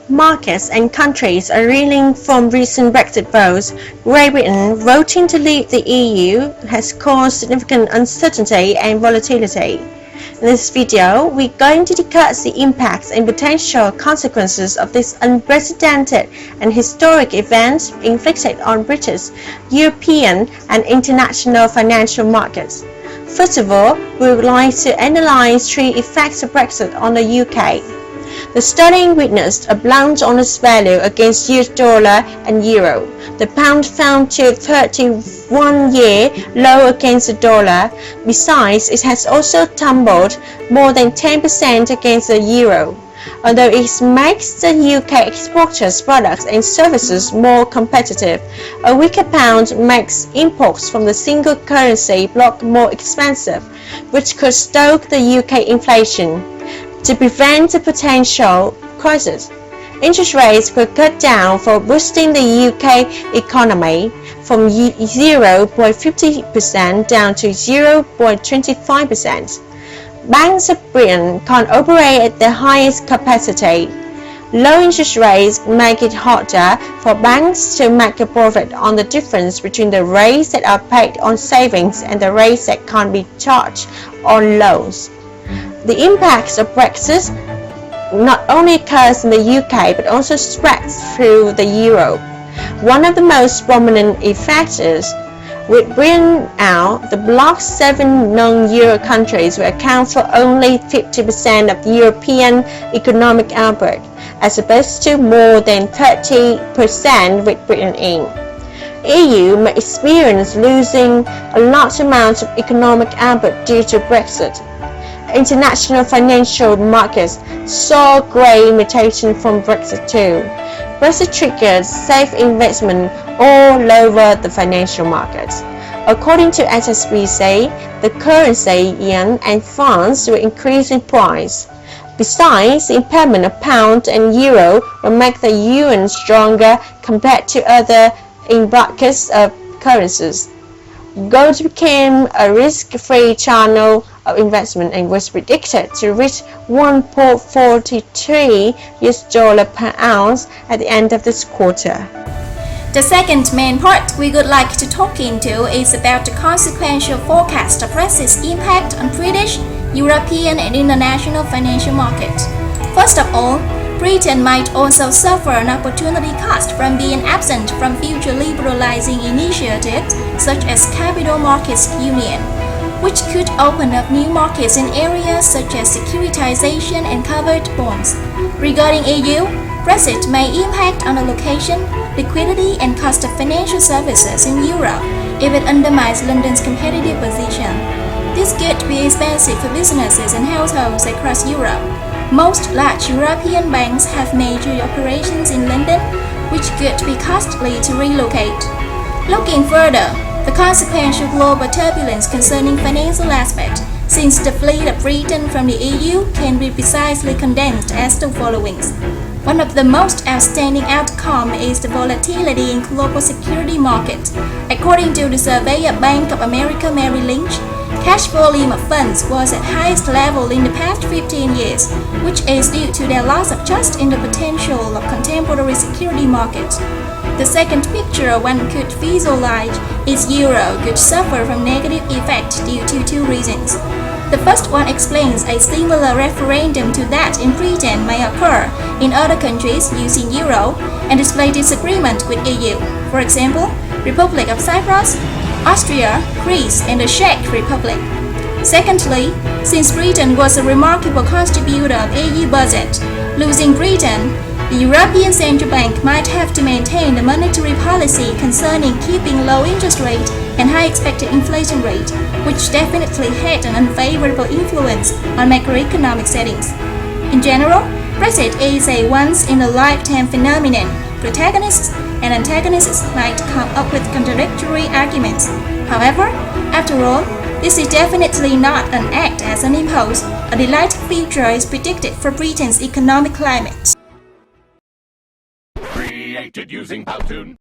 Markets and countries are reeling from recent Brexit votes. Great Britain voting to leave the EU has caused significant uncertainty and volatility. In this video, we're going to discuss the impacts and potential consequences of this unprecedented and historic event inflicted on British, European and international financial markets. First of all, we would like to analyze three effects of Brexit on the UK. The sterling witnessed a plunge on its value against US dollar and euro. The pound fell to 31-year low against the dollar. Besides, it has also tumbled more than 10% against the euro. Although it makes the UK exporters' products and services more competitive, a weaker pound makes imports from the single currency bloc more expensive, which could stoke the UK inflation. To prevent the potential crisis, interest rates were cut down for boosting the UK economy from 0.50% down to 0.25%. Banks of Britain can't operate at their highest capacity. Low interest rates make it harder for banks to make a profit on the difference between the rates that are paid on savings and the rates that can't be charged on loans. The impacts of Brexit not only occurs in the UK but also spreads through the Europe. One of the most prominent effects is, with Britain out, the bloc's 7 non-Euro countries will account for only 50% of European economic output, as opposed to more than 30% with Britain in. EU may experience losing a large amount of economic output due to Brexit. International financial markets saw great imitation from Brexit too. Brexit triggered safe investment all over the financial markets. According to HSBC, the currency yen and funds will increase in price. Besides, the impairment of pound and euro will make the yuan stronger compared to other in-brackets of currencies. Gold became a risk-free channel of investment and was predicted to reach $1.43 per ounce at the end of this quarter. The second main part we would like to talk into is about the consequential forecast of Brexit's impact on British, European and international financial markets. First of all, Britain might also suffer an opportunity cost from being absent from future liberalizing initiatives such as Capital Markets Union, which could open up new markets in areas such as securitization and covered bonds. Regarding EU, Brexit may impact on the location, liquidity and cost of financial services in Europe if it undermines London's competitive position. This could be expensive for businesses and households across Europe. Most large European banks have major operations in London, which could be costly to relocate. Looking further, the consequential global turbulence concerning financial aspects, since the fleet of Britain from the EU can be precisely condensed as the following. One of the most outstanding outcomes is the volatility in global security markets. According to the survey of Bank of America Merrill Lynch, cash volume of funds was at highest level in the past 15 years, which is due to their loss of trust in the potential of contemporary security markets. The second picture one could visualize is euro could suffer from negative effect due to two reasons. The first one explains a similar referendum to that in Britain may occur in other countries using euro and display disagreement with EU. For example, Republic of Cyprus, Austria, Greece and the Czech Republic. Secondly, since Britain was a remarkable contributor of EU budget, losing Britain, the European Central Bank might have to maintain the monetary policy concerning keeping low interest rate and high expected inflation rate, which definitely had an unfavorable influence on macroeconomic settings. In general, Brexit is a once-in-a-lifetime phenomenon. Protagonists and antagonists might come up with contradictory arguments. However, after all, this is definitely not an act as an impulse. A delightful future is predicted for Britain's economic climate. Created using Powtoon.